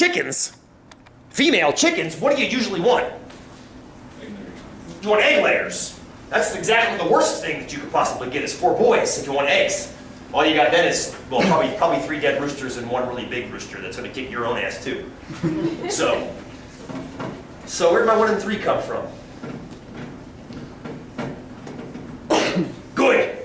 chickens, female chickens, what do you usually want? You want egg layers. That's exactly the worst thing that you could possibly get is 4 boys if you want eggs. All you got then is, well, probably 3 dead roosters and 1 really big rooster that's going to kick your own ass too. So where did my 1 and 3 come from? Good.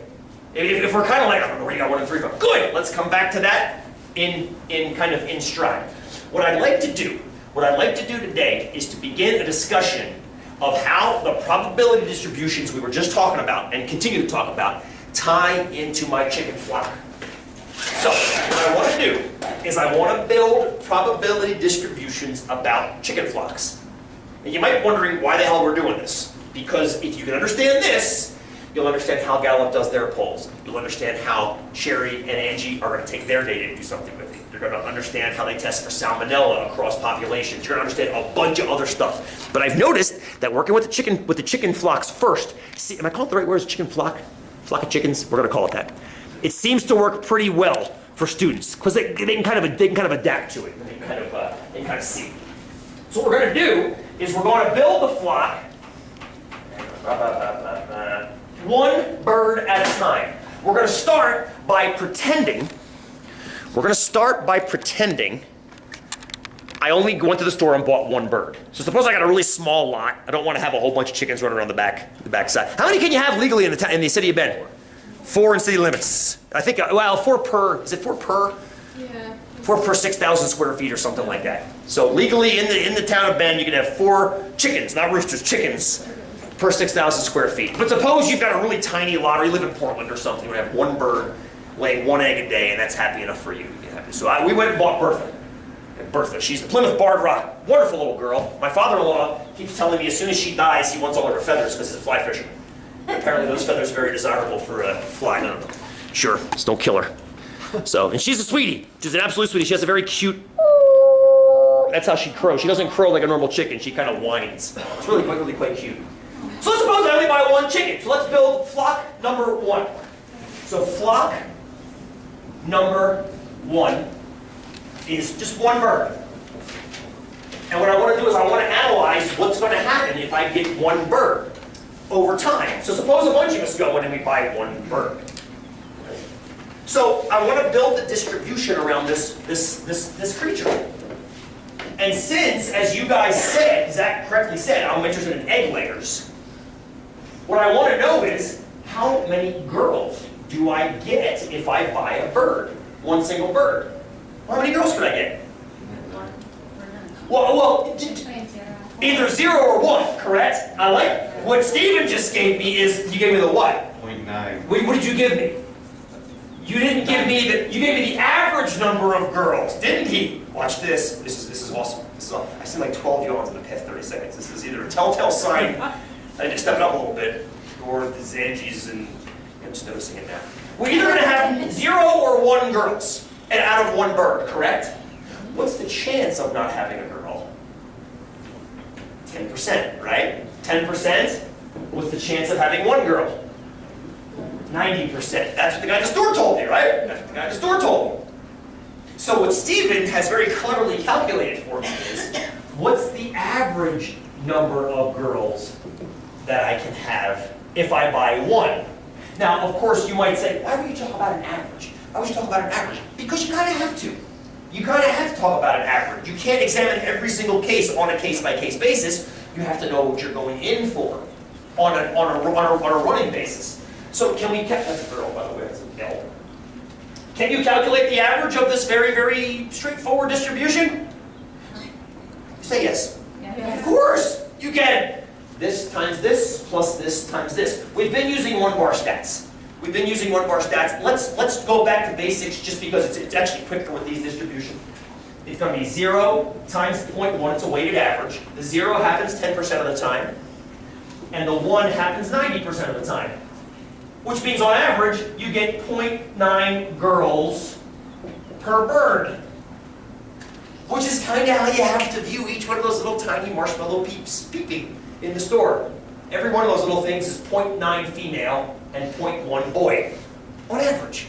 If we're kind of like, I don't know where you got 1 and 3 from. Good. Let's come back to that in stride. What I'd like to do today is to begin a discussion of how the probability distributions we were just talking about and continue to talk about tie into my chicken flock. So what I want to do is I want to build probability distributions about chicken flocks. And you might be wondering why the hell we're doing this. Because if you can understand this, you'll understand how Gallup does their polls. You'll understand how Sherry and Angie are going to take their data and do something with it. You're going to understand how they test for salmonella across populations. You're going to understand a bunch of other stuff. But I've noticed that working with the chicken flocks first, see, am I calling it the right word? Chicken flock? Flock of chickens? We're going to call it that. It seems to work pretty well for students because they can kind of adapt to it. They can kind of see. So what we're going to do is we're going to build the flock 1 bird at a time. We're going to start by pretending I only went to the store and bought 1 bird. So suppose I got a really small lot. I don't want to have a whole bunch of chickens running around the back side. How many can you have legally in the city of Bend? 4 in city limits. I think, well, 4 per, is it 4 per? Yeah. 4 per 6,000 square feet or something like that. So legally in the town of Bend, you can have 4 chickens, not roosters, chickens, per 6,000 square feet. But suppose you've got a really tiny lot, or you live in Portland or something, you have 1 bird laying 1 egg a day, and that's happy enough for you. So we went and bought Bertha. And Bertha, she's the Plymouth Barred Rock. Wonderful little girl. My father-in-law keeps telling me as soon as she dies, he wants all of her feathers because he's a fly fisherman. Apparently those feathers are very desirable for a fly. I don't know. Sure, just don't kill her. So, and she's a sweetie. She's an absolute sweetie. She has a very cute, that's how she crows. She doesn't crow like a normal chicken. She kind of whines. It's really quite cute. So let's suppose I only buy 1 chicken. So let's build flock number 1. So flock number 1 is just 1 bird. And what I want to do is I want to analyze what's going to happen if I get 1 bird over time. So suppose a bunch of us go in and we buy 1 bird. So I want to build the distribution around this creature. And since, as you guys said, Zach correctly said, I'm interested in egg layers, what I want to know is how many girls do I get if I buy a bird? 1 single bird. How many girls can I get? 1. Well, either 0 or 1, correct? I like what Steven just gave me is, you gave me the what? 0.9. What did you give me? You didn't give me you gave me the average number of girls, didn't he? Watch this. This is awesome. I see like 12 yawns in the past 30 seconds. This is either a telltale sign I need to step it up a little bit, or the Zangies, and I'm just noticing it now. We're either going to have 0 or 1 girls, and out of 1 bird, correct? What's the chance of not having a girl? 10%, right? 10%? What's the chance of having 1 girl? 90%. That's what the guy at the store told me, right? That's what the guy at the store told me. So what Steven has very cleverly calculated for me is, what's the average number of girls that I can have if I buy 1? Now, of course, you might say, why would you talk about an average? Why would you talk about an average? Because you kind of have to. You kind of have to talk about an average. You can't examine every single case on a case-by-case basis. You have to know what you're going in for on a running basis. So can we, that's a girl, by the way, that's an L. Can you calculate the average of this very, very straightforward distribution? Say yes. Yeah. Of course, you can. This times this plus this times this. We've been using 1-bar stats. Let's go back to basics just because it's actually quicker with these distributions. It's going to be 0 times 0.1. It's a weighted average. The 0 happens 10% of the time, and the 1 happens 90% of the time. Which means on average, you get 0.9 girls per bird. Which is kind of how you have to view each one of those little tiny marshmallow peeps peeping in the store. Every one of those little things is 0.9 female and 0.1 boy, on average.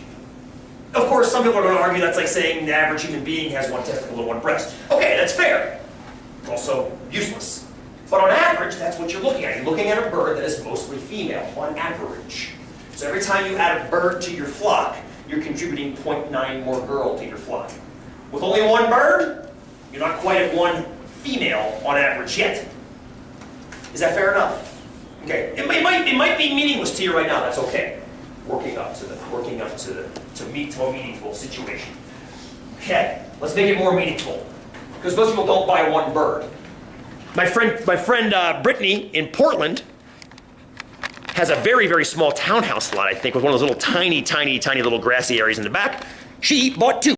Of course, some people are going to argue that's like saying the average human being has 1 testicle and 1 breast. Okay, That's fair. It's also useless. But on average, that's what you're looking at. You're looking at a bird that is mostly female, on average. So every time you add a bird to your flock, you're contributing 0.9 more girl to your flock. With only one bird, you're not quite at one female on average yet. Is that fair enough? Okay. It might be meaningless to you right now. That's okay. Working up to a meaningful situation. Okay. Let's make it more meaningful, because most people don't buy one bird. My friend Brittany in Portland has a very, very small townhouse lot, I think, with one of those little tiny little grassy areas in the back. She bought 2.